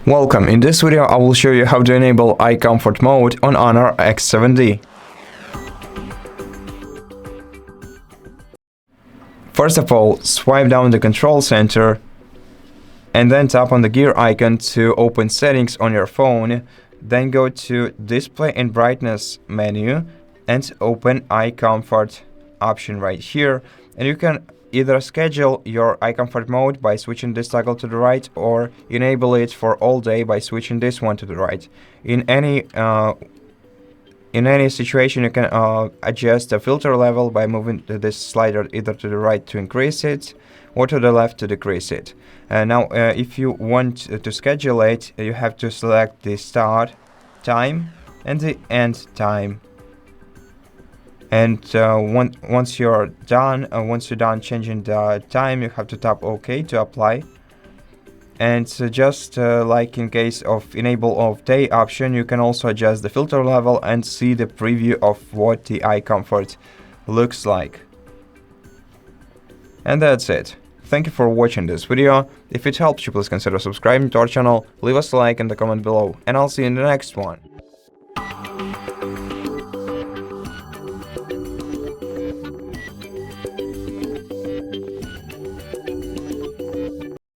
Welcome, in this video I will show you how to enable eye comfort mode on HONOR X7d. First of all, swipe down the control center and then tap on the gear icon to open settings on your phone. Then go to display and brightness menu and open eye comfort option right here, and you can either schedule your eye comfort mode by switching this toggle to the right or enable it for all day by switching this one to the right. In any situation, you can adjust the filter level by moving this slider either to the right to increase it or to the left to decrease it. Now, if you want to schedule it, you have to select the start time and the end time. And once you're done changing the time, you have to tap OK to apply. And just like in case of enable of day option, you can also adjust the filter level and see the preview of what the eye comfort looks like. And that's it. Thank you for watching this video. If it helps you, please consider subscribing to our channel, leave us a like and a comment below, and I'll see you in the next one.